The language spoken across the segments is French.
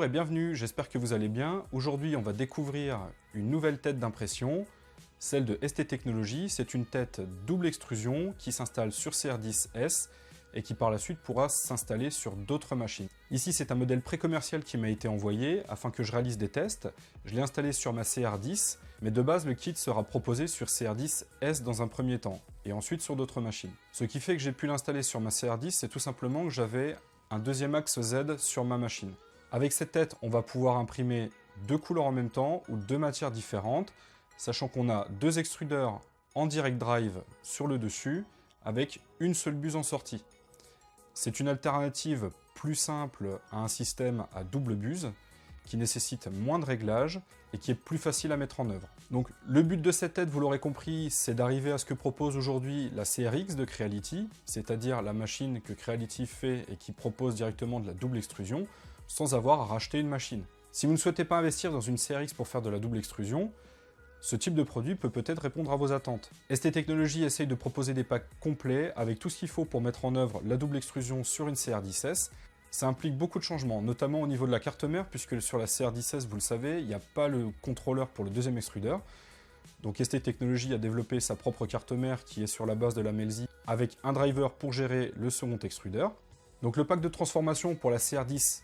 et bienvenue, j'espère que vous allez bien. Aujourd'hui, on va découvrir une nouvelle tête d'impression, celle de ST Technologies. C'est une tête double extrusion qui s'installe sur CR10S et qui par la suite pourra s'installer sur d'autres machines. Ici, c'est un modèle pré-commercial qui m'a été envoyé afin que je réalise des tests. Je l'ai installé sur ma CR10, mais de base, le kit sera proposé sur CR10S dans un premier temps et ensuite sur d'autres machines. Ce qui fait que j'ai pu l'installer sur ma CR10, c'est tout simplement que j'avais un deuxième axe Z sur ma machine. Avec cette tête, on va pouvoir imprimer deux couleurs en même temps ou deux matières différentes, sachant qu'on a deux extrudeurs en direct drive sur le dessus avec une seule buse en sortie. C'est une alternative plus simple à un système à double buse qui nécessite moins de réglages et qui est plus facile à mettre en œuvre. Donc le but de cette tête, vous l'aurez compris, c'est d'arriver à ce que propose aujourd'hui la CRX de Creality, c'est-à-dire la machine que Creality fait et qui propose directement de la double extrusion, sans avoir à racheter une machine. Si vous ne souhaitez pas investir dans une CRX pour faire de la double extrusion, ce type de produit peut peut-être répondre à vos attentes. ST Technologies essaye de proposer des packs complets avec tout ce qu'il faut pour mettre en œuvre la double extrusion sur une CR10S. Ça implique beaucoup de changements, notamment au niveau de la carte mère, puisque sur la CR10S, vous le savez, il n'y a pas le contrôleur pour le deuxième extrudeur. Donc ST Technologies a développé sa propre carte mère qui est sur la base de la Melzi, avec un driver pour gérer le second extrudeur. Donc le pack de transformation pour la CR10S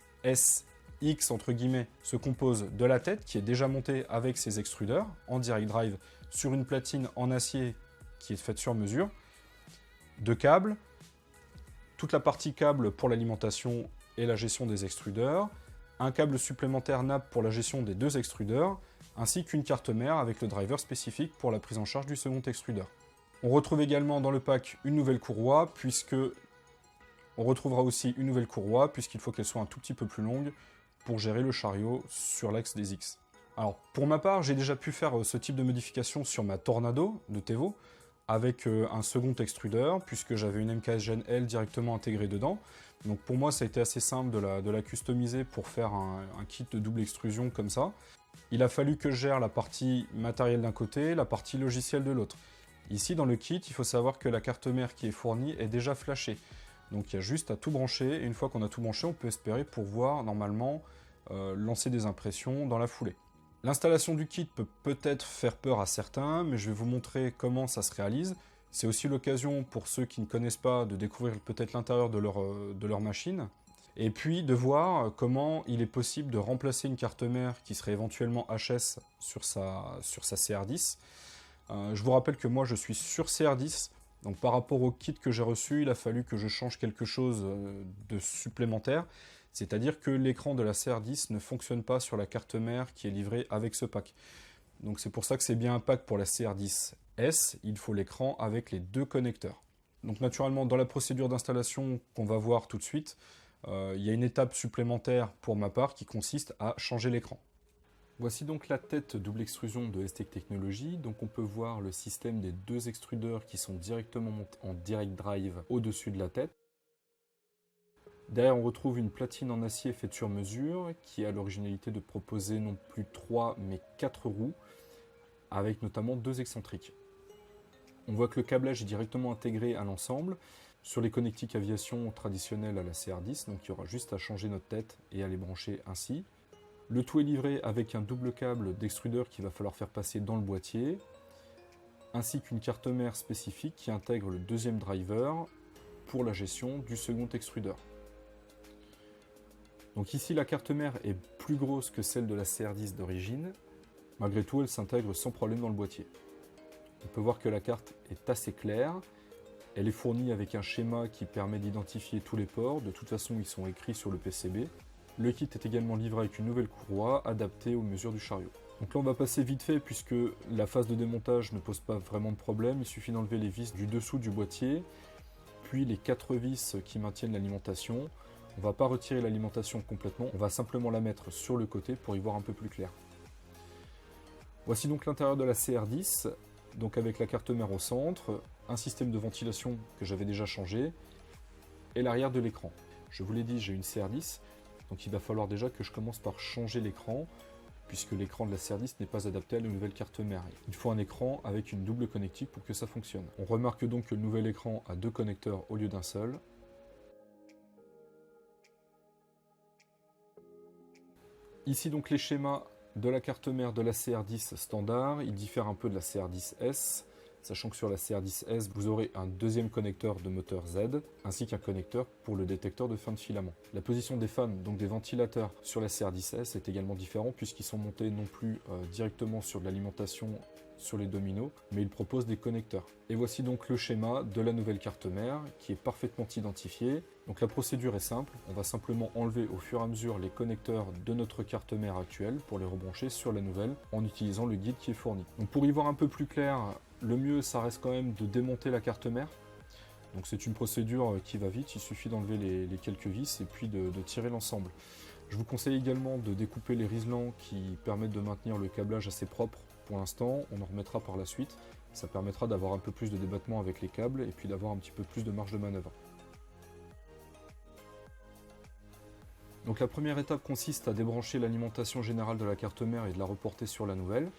X entre guillemets se compose de la tête qui est déjà montée avec ses extrudeurs en direct drive sur une platine en acier qui est faite sur mesure, de câbles, toute la partie câble pour l'alimentation et la gestion des extrudeurs, un câble supplémentaire NAP pour la gestion des deux extrudeurs, ainsi qu'une carte mère avec le driver spécifique pour la prise en charge du second extrudeur. On retrouve également dans le pack une nouvelle courroie, on retrouvera aussi une nouvelle courroie puisqu'il faut qu'elle soit un tout petit peu plus longue pour gérer le chariot sur l'axe des X. Alors pour ma part, j'ai déjà pu faire ce type de modification sur ma Tornado de Tevo avec un second extrudeur puisque j'avais une MKS Gen L directement intégrée dedans. Donc pour moi, ça a été assez simple de la customiser pour faire un kit de double extrusion comme ça. Il a fallu que je gère la partie matérielle d'un côté, la partie logicielle de l'autre. Ici dans le kit, il faut savoir que la carte mère qui est fournie est déjà flashée. Donc il y a juste à tout brancher, et une fois qu'on a tout branché, on peut espérer pouvoir normalement lancer des impressions dans la foulée. L'installation du kit peut peut-être faire peur à certains, mais je vais vous montrer comment ça se réalise. C'est aussi l'occasion pour ceux qui ne connaissent pas de découvrir peut-être l'intérieur de leur machine, et puis de voir comment il est possible de remplacer une carte mère qui serait éventuellement HS sur sa CR10. Je vous rappelle que moi je suis sur CR10, donc par rapport au kit que j'ai reçu, il a fallu que je change quelque chose de supplémentaire, c'est-à-dire que l'écran de la CR10 ne fonctionne pas sur la carte mère qui est livrée avec ce pack. Donc c'est pour ça que c'est bien un pack pour la CR10S, il faut l'écran avec les deux connecteurs. Donc naturellement, dans la procédure d'installation qu'on va voir tout de suite, il y a une étape supplémentaire pour ma part qui consiste à changer l'écran. Voici donc la tête double extrusion de ST Technologies. Donc on peut voir le système des deux extrudeurs qui sont directement montés en direct drive au-dessus de la tête. Derrière on retrouve une platine en acier faite sur mesure qui a l'originalité de proposer non plus 3 mais 4 roues avec notamment 2 excentriques. On voit que le câblage est directement intégré à l'ensemble sur les connectiques aviation traditionnelles à la CR10, donc il y aura juste à changer notre tête et à les brancher ainsi. Le tout est livré avec un double câble d'extrudeur qu'il va falloir faire passer dans le boîtier, ainsi qu'une carte mère spécifique qui intègre le deuxième driver pour la gestion du second extrudeur. Donc ici la carte mère est plus grosse que celle de la CR10 d'origine, malgré tout elle s'intègre sans problème dans le boîtier. On peut voir que la carte est assez claire, elle est fournie avec un schéma qui permet d'identifier tous les ports, de toute façon ils sont écrits sur le PCB. Le kit est également livré avec une nouvelle courroie adaptée aux mesures du chariot. Donc là on va passer vite fait puisque la phase de démontage ne pose pas vraiment de problème, il suffit d'enlever les vis du dessous du boîtier, puis les 4 vis qui maintiennent l'alimentation. On ne va pas retirer l'alimentation complètement, on va simplement la mettre sur le côté pour y voir un peu plus clair. Voici donc l'intérieur de la CR10, donc avec la carte mère au centre, un système de ventilation que j'avais déjà changé, et l'arrière de l'écran. Je vous l'ai dit, j'ai une CR10, donc il va falloir déjà que je commence par changer l'écran, puisque l'écran de la CR10 n'est pas adapté à la nouvelle carte mère. Il faut un écran avec une double connectique pour que ça fonctionne. On remarque donc que le nouvel écran a 2 connecteurs au lieu d'un seul. Ici donc les schémas de la carte mère de la CR10 standard, ils diffèrent un peu de la CR10S, sachant que sur la CR10S, vous aurez un deuxième connecteur de moteur Z, ainsi qu'un connecteur pour le détecteur de fin de filament. La position des fans, donc des ventilateurs, sur la CR10S est également différente, puisqu'ils sont montés non plus directement sur de l'alimentation sur les dominos, mais ils proposent des connecteurs. Et voici donc le schéma de la nouvelle carte mère, qui est parfaitement identifié. Donc la procédure est simple, on va simplement enlever au fur et à mesure les connecteurs de notre carte mère actuelle pour les rebrancher sur la nouvelle en utilisant le guide qui est fourni. Donc pour y voir un peu plus clair, le mieux ça reste quand même de démonter la carte mère. Donc c'est une procédure qui va vite, il suffit d'enlever les quelques vis et puis de tirer l'ensemble. Je vous conseille également de découper les riselants qui permettent de maintenir le câblage assez propre. Pour l'instant, on en remettra par la suite. Ça permettra d'avoir un peu plus de débattement avec les câbles et puis d'avoir un petit peu plus de marge de manœuvre. Donc la première étape consiste à débrancher l'alimentation générale de la carte mère et de la reporter sur la nouvelle.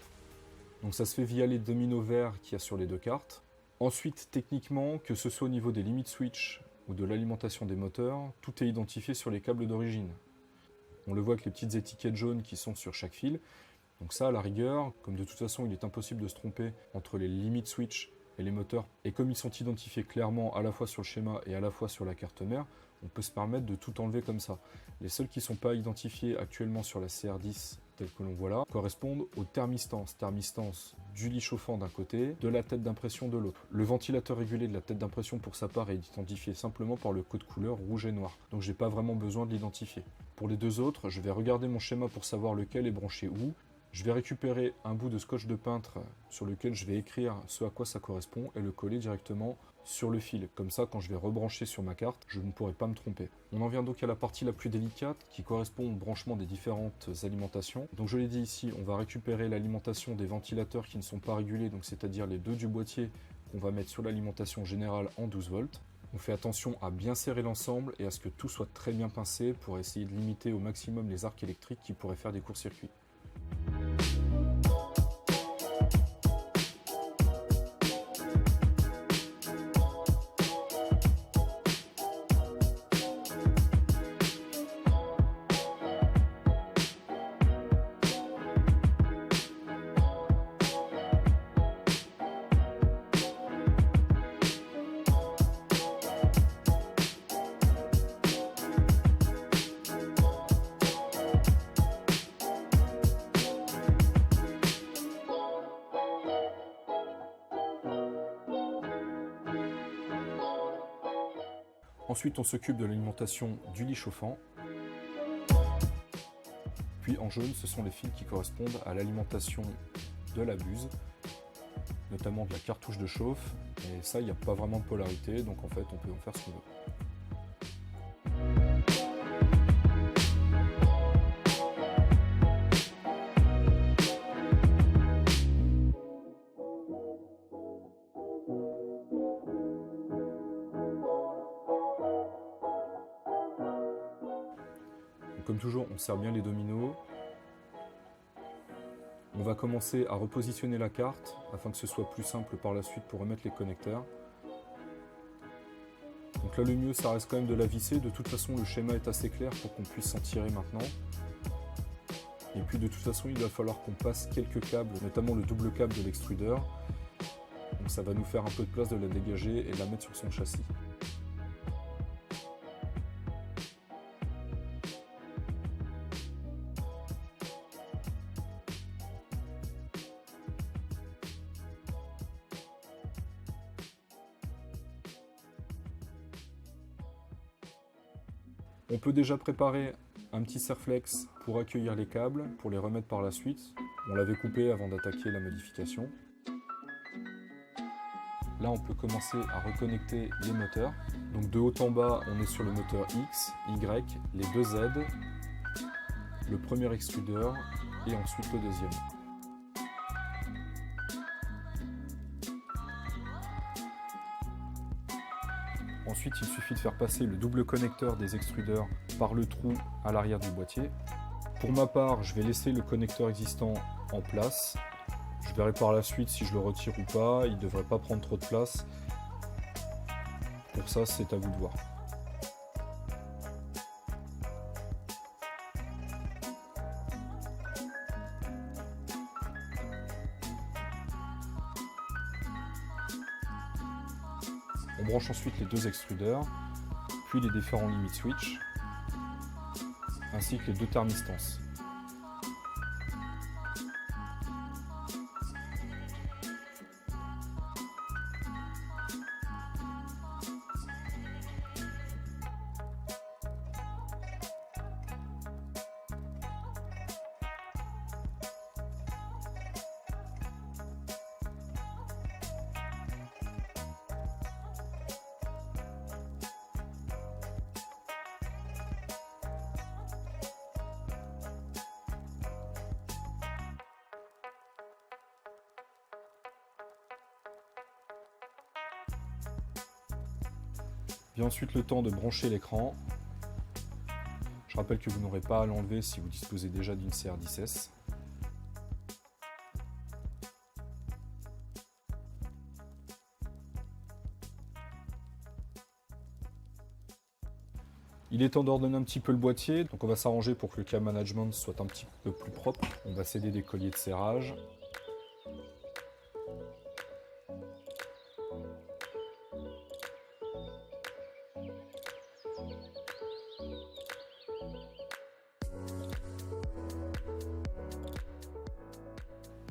Donc ça se fait via les dominos verts qu'il y a sur les deux cartes. Ensuite, techniquement, que ce soit au niveau des limit switch ou de l'alimentation des moteurs, tout est identifié sur les câbles d'origine. On le voit avec les petites étiquettes jaunes qui sont sur chaque fil. Donc ça, à la rigueur, comme de toute façon il est impossible de se tromper entre les limit switch et les moteurs, et comme ils sont identifiés clairement à la fois sur le schéma et à la fois sur la carte mère, on peut se permettre de tout enlever comme ça. Les seuls qui ne sont pas identifiés actuellement sur la CR10, tels que l'on voit là, correspondent aux thermistances. Thermistance du lit chauffant d'un côté, de la tête d'impression de l'autre. Le ventilateur régulé de la tête d'impression pour sa part est identifié simplement par le code couleur rouge et noir, donc j'ai pas vraiment besoin de l'identifier. Pour les deux autres, je vais regarder mon schéma pour savoir lequel est branché où. Je vais récupérer un bout de scotch de peintre sur lequel je vais écrire ce à quoi ça correspond et le coller directement sur le fil. Comme ça, quand je vais rebrancher sur ma carte, je ne pourrai pas me tromper. On en vient donc à la partie la plus délicate qui correspond au branchement des différentes alimentations. Donc je l'ai dit ici, on va récupérer l'alimentation des ventilateurs qui ne sont pas régulés, donc c'est-à-dire les deux du boîtier qu'on va mettre sur l'alimentation générale en 12 volts. On fait attention à bien serrer l'ensemble et à ce que tout soit très bien pincé pour essayer de limiter au maximum les arcs électriques qui pourraient faire des courts-circuits. Ensuite, on s'occupe de l'alimentation du lit chauffant. Puis en jaune, ce sont les fils qui correspondent à l'alimentation de la buse, notamment de la cartouche de chauffe. Et ça, il n'y a pas vraiment de polarité, donc en fait, on peut en faire ce qu'on veut. Comme toujours, on serre bien les dominos. On va commencer à repositionner la carte afin que ce soit plus simple par la suite pour remettre les connecteurs. Donc là, le mieux, ça reste quand même de la visser. De toute façon, le schéma est assez clair pour qu'on puisse s'en tirer maintenant. Et puis de toute façon, il va falloir qu'on passe quelques câbles, notamment le double câble de l'extrudeur. Donc ça va nous faire un peu de place de la dégager et la mettre sur son châssis. On peut déjà préparer un petit serre-flex pour accueillir les câbles, pour les remettre par la suite. On l'avait coupé avant d'attaquer la modification. Là, on peut commencer à reconnecter les moteurs. Donc de haut en bas, on est sur le moteur X, Y, les deux Z, le premier extrudeur et ensuite le deuxième. Ensuite, il suffit de faire passer le double connecteur des extrudeurs par le trou à l'arrière du boîtier. Pour ma part, je vais laisser le connecteur existant en place. Je verrai par la suite si je le retire ou pas. Il ne devrait pas prendre trop de place. Pour ça, c'est à vous de voir. On branche ensuite les deux extrudeurs, puis les différents limit switch, ainsi que les deux thermistances. Vient ensuite le temps de brancher l'écran. Je rappelle que vous n'aurez pas à l'enlever si vous disposez déjà d'une CR10S. Il est temps d'ordonner un petit peu le boîtier, donc on va s'arranger pour que le câble management soit un petit peu plus propre. On va céder des colliers de serrage.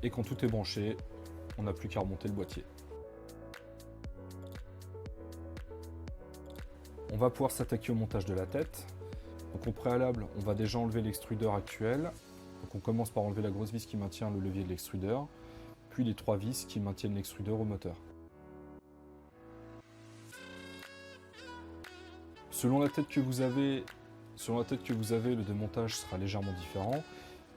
Et quand tout est branché, on n'a plus qu'à remonter le boîtier. On va pouvoir s'attaquer au montage de la tête. Donc au préalable, on va déjà enlever l'extrudeur actuel. Donc on commence par enlever la grosse vis qui maintient le levier de l'extrudeur, puis les 3 vis qui maintiennent l'extrudeur au moteur. Selon la tête que vous avez, le démontage sera légèrement différent.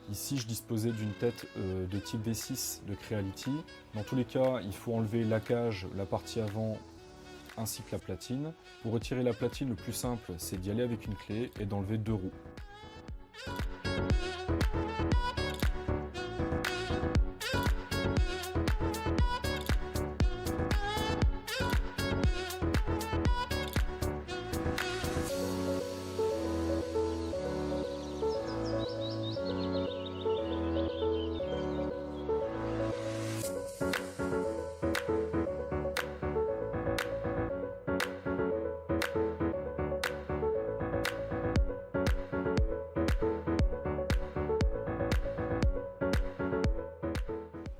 Ici, je disposais d'une tête de type V6 de Creality. Dans tous les cas, il faut enlever la cage, la partie avant, ainsi que la platine. Pour retirer la platine, le plus simple, c'est d'y aller avec une clé et d'enlever 2 roues.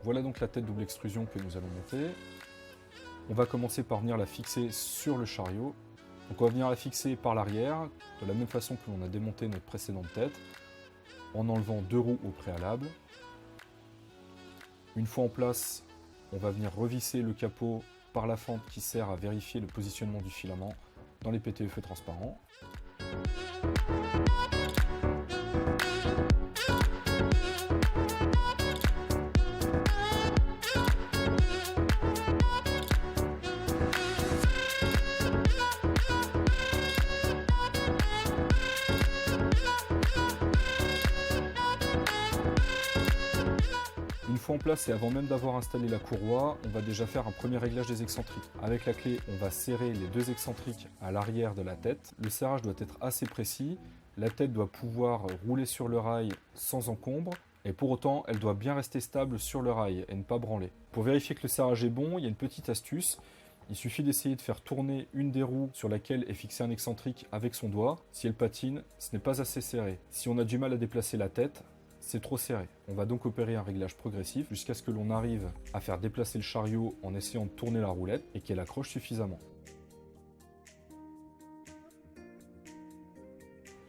Voilà donc la tête double extrusion que nous allons monter. On va commencer par venir la fixer sur le chariot. Donc on va venir la fixer par l'arrière, de la même façon que l'on a démonté notre précédente tête, en enlevant 2 roues au préalable. Une fois en place, on va venir revisser le capot par la fente qui sert à vérifier le positionnement du filament dans les PTFE transparents. Une fois en place et avant même d'avoir installé la courroie, on va déjà faire un premier réglage des excentriques. Avec la clé, on va serrer les 2 excentriques à l'arrière de la tête. Le serrage doit être assez précis. La tête doit pouvoir rouler sur le rail sans encombre. Et pour autant, elle doit bien rester stable sur le rail et ne pas branler. Pour vérifier que le serrage est bon, il y a une petite astuce. Il suffit d'essayer de faire tourner une des roues sur laquelle est fixé un excentrique avec son doigt. Si elle patine, ce n'est pas assez serré. Si on a du mal à déplacer la tête, c'est trop serré. On va donc opérer un réglage progressif jusqu'à ce que l'on arrive à faire déplacer le chariot en essayant de tourner la roulette et qu'elle accroche suffisamment.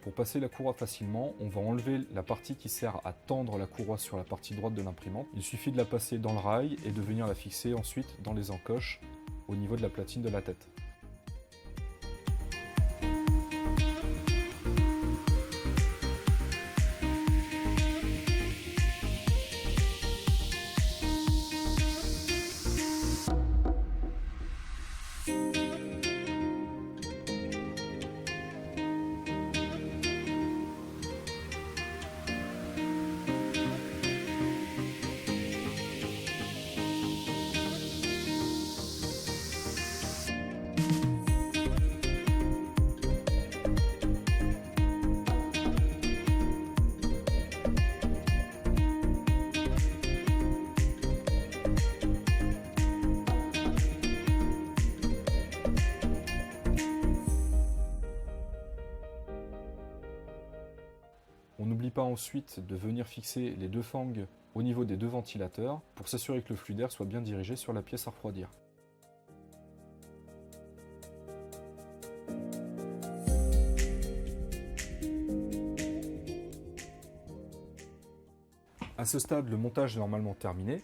Pour passer la courroie facilement, on va enlever la partie qui sert à tendre la courroie sur la partie droite de l'imprimante. Il suffit de la passer dans le rail et de venir la fixer ensuite dans les encoches au niveau de la platine de la tête. n'oublie pas ensuite de venir fixer les deux fangs au niveau des deux ventilateurs pour s'assurer que le flux d'air soit bien dirigé sur la pièce à refroidir. À ce stade, le montage est normalement terminé.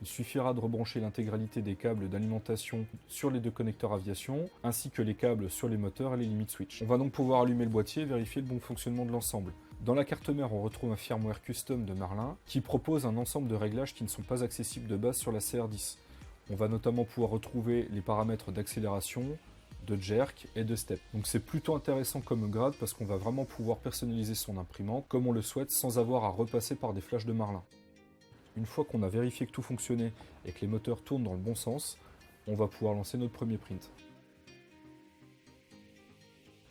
Il suffira de rebrancher l'intégralité des câbles d'alimentation sur les deux connecteurs aviation, ainsi que les câbles sur les moteurs et les limit switch. On va donc pouvoir allumer le boîtier et vérifier le bon fonctionnement de l'ensemble. Dans la carte mère, on retrouve un firmware custom de Marlin qui propose un ensemble de réglages qui ne sont pas accessibles de base sur la CR10. On va notamment pouvoir retrouver les paramètres d'accélération, de jerk et de step. Donc c'est plutôt intéressant comme grade parce qu'on va vraiment pouvoir personnaliser son imprimante comme on le souhaite sans avoir à repasser par des flashs de Marlin. Une fois qu'on a vérifié que tout fonctionnait et que les moteurs tournent dans le bon sens, on va pouvoir lancer notre premier print.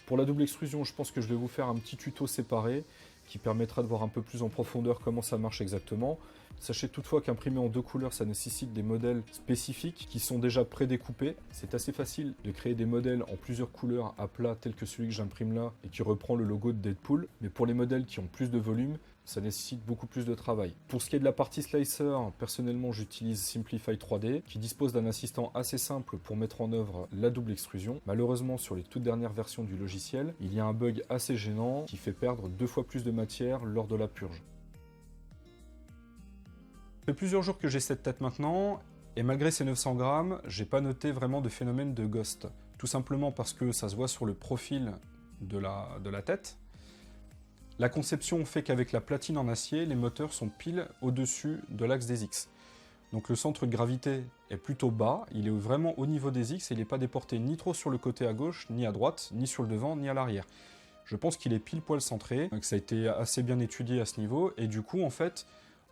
Pour la double extrusion, je pense que je vais vous faire un petit tuto séparé qui permettra de voir un peu plus en profondeur comment ça marche exactement. Sachez toutefois qu'imprimer en deux couleurs, ça nécessite des modèles spécifiques qui sont déjà prédécoupés. C'est assez facile de créer des modèles en plusieurs couleurs à plat, tel que celui que j'imprime là et qui reprend le logo de Deadpool. Mais pour les modèles qui ont plus de volume, ça nécessite beaucoup plus de travail. Pour ce qui est de la partie slicer, personnellement j'utilise Simplify 3D qui dispose d'un assistant assez simple pour mettre en œuvre la double extrusion. Malheureusement sur les toutes dernières versions du logiciel, il y a un bug assez gênant qui fait perdre 2 fois plus de matière lors de la purge. Ça fait plusieurs jours que j'ai cette tête maintenant et malgré ces 900 grammes, j'ai pas noté vraiment de phénomène de ghost. Tout simplement parce que ça se voit sur le profil de la tête. La conception fait qu'avec la platine en acier, les moteurs sont pile au-dessus de l'axe des X. Donc le centre de gravité est plutôt bas, il est vraiment au niveau des X et il n'est pas déporté ni trop sur le côté à gauche, ni à droite, ni sur le devant, ni à l'arrière. Je pense qu'il est pile poil centré, que ça a été assez bien étudié à ce niveau, et du coup en fait,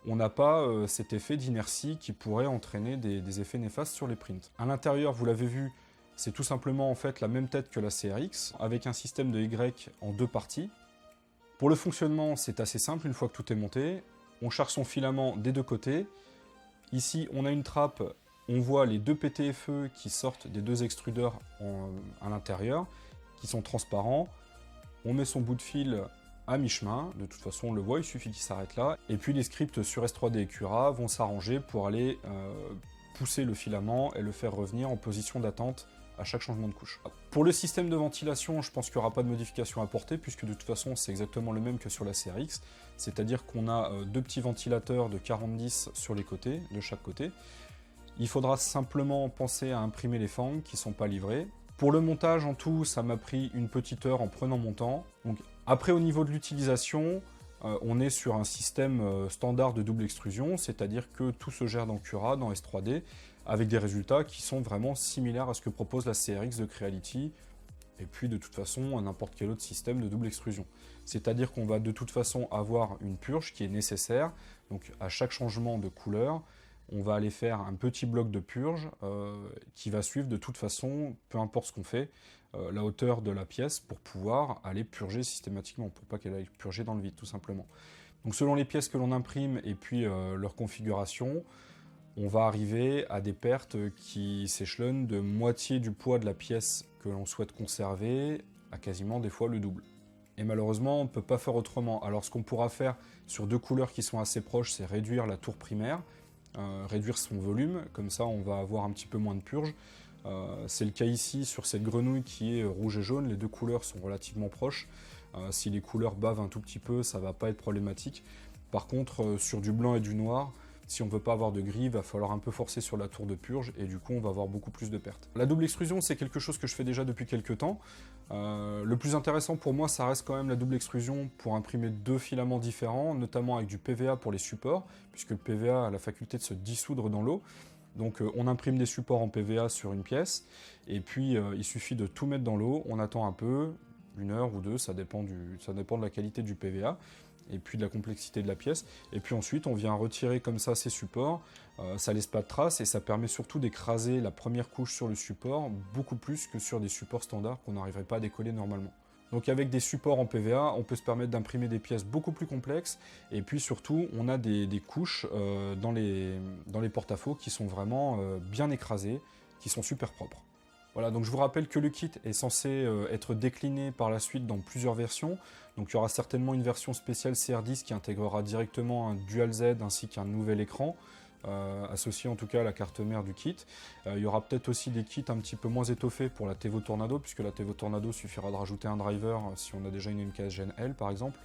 on n'a pas cet effet d'inertie qui pourrait entraîner des effets néfastes sur les prints. À l'intérieur, vous l'avez vu, c'est tout simplement en fait la même tête que la CRX, avec un système de Y en deux parties. Pour le fonctionnement, c'est assez simple une fois que tout est monté. On charge son filament des deux côtés. Ici, on a une trappe, on voit les deux PTFE qui sortent des deux extrudeurs à l'intérieur, qui sont transparents. On met son bout de fil à mi-chemin, de toute façon on le voit, il suffit qu'il s'arrête là. Et puis les scripts sur S3D et Cura vont s'arranger pour aller pousser le filament et le faire revenir en position d'attente à chaque changement de couche. Pour le système de ventilation, je pense qu'il n'y aura pas de modification à apporter, puisque de toute façon c'est exactement le même que sur la CRX, c'est-à-dire qu'on a deux petits ventilateurs de 40-10 sur les côtés, de chaque côté. Il faudra simplement penser à imprimer les fangs qui ne sont pas livrés. Pour le montage en tout, ça m'a pris une petite heure en prenant mon temps. Donc, après au niveau de l'utilisation, on est sur un système standard de double extrusion, c'est-à-dire que tout se gère dans Cura, dans S3D, avec des résultats qui sont vraiment similaires à ce que propose la CRX de Creality, et puis de toute façon à n'importe quel autre système de double extrusion. C'est-à-dire qu'on va de toute façon avoir une purge qui est nécessaire, donc à chaque changement de couleur, on va aller faire un petit bloc de purge qui va suivre de toute façon, peu importe ce qu'on fait, la hauteur de la pièce pour pouvoir aller purger systématiquement, pour pas qu'elle aille purger dans le vide tout simplement. Donc selon les pièces que l'on imprime et puis leur configuration, on va arriver à des pertes qui s'échelonnent de moitié du poids de la pièce que l'on souhaite conserver à quasiment des fois le double. Et malheureusement, on ne peut pas faire autrement. Alors ce qu'on pourra faire sur deux couleurs qui sont assez proches, c'est réduire la tour primaire, réduire son volume, comme ça on va avoir un petit peu moins de purge. C'est le cas ici sur cette grenouille qui est rouge et jaune, les deux couleurs sont relativement proches. Si les couleurs bavent un tout petit peu, ça ne va pas être problématique. Par contre, sur du blanc et du noir, si on ne veut pas avoir de gris, il va falloir un peu forcer sur la tour de purge et du coup on va avoir beaucoup plus de pertes. La double extrusion, c'est quelque chose que je fais déjà depuis quelques temps. Le plus intéressant pour moi, ça reste quand même la double extrusion pour imprimer deux filaments différents, notamment avec du PVA pour les supports, puisque le PVA a la faculté de se dissoudre dans l'eau. Donc on imprime des supports en PVA sur une pièce, et puis il suffit de tout mettre dans l'eau, on attend un peu, une heure ou deux, ça dépend de la qualité du PVA, et puis de la complexité de la pièce, et puis ensuite on vient retirer comme ça ces supports, ça laisse pas de traces, et ça permet surtout d'écraser la première couche sur le support, beaucoup plus que sur des supports standards qu'on n'arriverait pas à décoller normalement. Donc avec des supports en PVA, on peut se permettre d'imprimer des pièces beaucoup plus complexes, et puis surtout on a des couches dans les porte-à-faux qui sont vraiment bien écrasées, qui sont super propres. Voilà, donc je vous rappelle que le kit est censé être décliné par la suite dans plusieurs versions. Donc il y aura certainement une version spéciale CR10 qui intégrera directement un Dual Z ainsi qu'un nouvel écran, associé en tout cas à la carte mère du kit. Il y aura peut-être aussi des kits un petit peu moins étoffés pour la Tevo Tornado, puisque la Tevo Tornado suffira de rajouter un driver si on a déjà une MKS Gen L par exemple.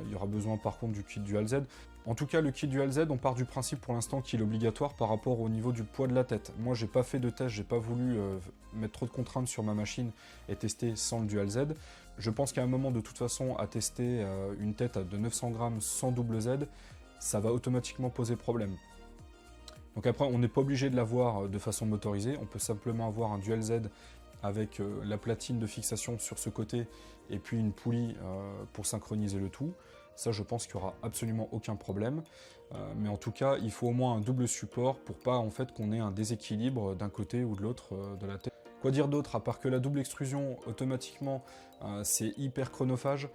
Il y aura besoin par contre du kit Dual Z. En tout cas, le kit Dual Z, on part du principe pour l'instant qu'il est obligatoire par rapport au niveau du poids de la tête. Moi, j'ai pas fait de test, j'ai pas voulu mettre trop de contraintes sur ma machine et tester sans le Dual Z. Je pense qu'à un moment, de toute façon, à tester une tête de 900 grammes sans double Z, ça va automatiquement poser problème. Donc après, on n'est pas obligé de l'avoir de façon motorisée, on peut simplement avoir un Dual Z avec la platine de fixation sur ce côté et puis une poulie pour synchroniser le tout. Ça, je pense qu'il n'y aura absolument aucun problème. Mais en tout cas, il faut au moins un double support pour pas en fait qu'on ait un déséquilibre d'un côté ou de l'autre de la tête. Quoi dire d'autre, à part que la double extrusion, automatiquement, c'est hyper chronophage.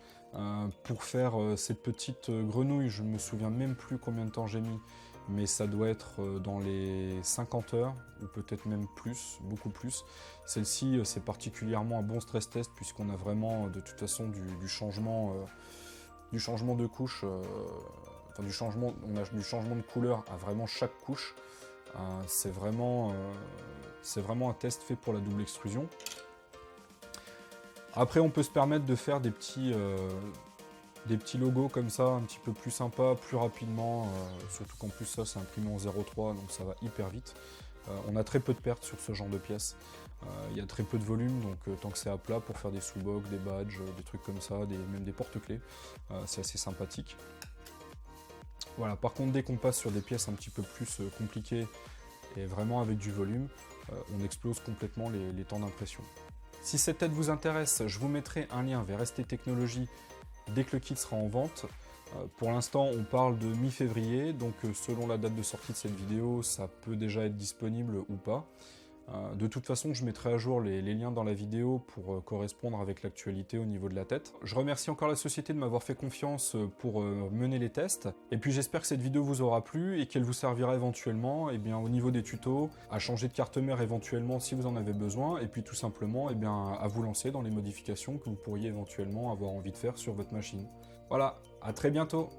Pour faire cette petite grenouille, je ne me souviens même plus combien de temps j'ai mis, mais ça doit être dans les 50 heures, ou peut-être même plus, beaucoup plus. Celle-ci, c'est particulièrement un bon stress test, puisqu'on a vraiment, de toute façon, du changement de couche, on a du changement de couleur à vraiment chaque couche. C'est vraiment un test fait pour la double extrusion. Après, on peut se permettre de faire des petits logos comme ça, un petit peu plus sympa, plus rapidement, surtout qu'en plus ça c'est imprimé en 0,3, donc ça va hyper vite. On a très peu de pertes sur ce genre de pièces. Il y a très peu de volume, donc tant que c'est à plat pour faire des sous-bocs, des badges, des trucs comme ça, même des porte-clés, c'est assez sympathique. Voilà, par contre dès qu'on passe sur des pièces un petit peu plus compliquées et vraiment avec du volume, on explose complètement les temps d'impression. Si cette tête vous intéresse, je vous mettrai un lien vers ST Technologies dès que le kit sera en vente. Pour l'instant, on parle de mi-février, donc selon la date de sortie de cette vidéo, ça peut déjà être disponible ou pas. De toute façon, je mettrai à jour les liens dans la vidéo pour correspondre avec l'actualité au niveau de la tête. Je remercie encore la société de m'avoir fait confiance pour mener les tests. Et puis j'espère que cette vidéo vous aura plu et qu'elle vous servira éventuellement au niveau des tutos, à changer de carte mère éventuellement si vous en avez besoin, et puis tout simplement à vous lancer dans les modifications que vous pourriez éventuellement avoir envie de faire sur votre machine. Voilà, à très bientôt!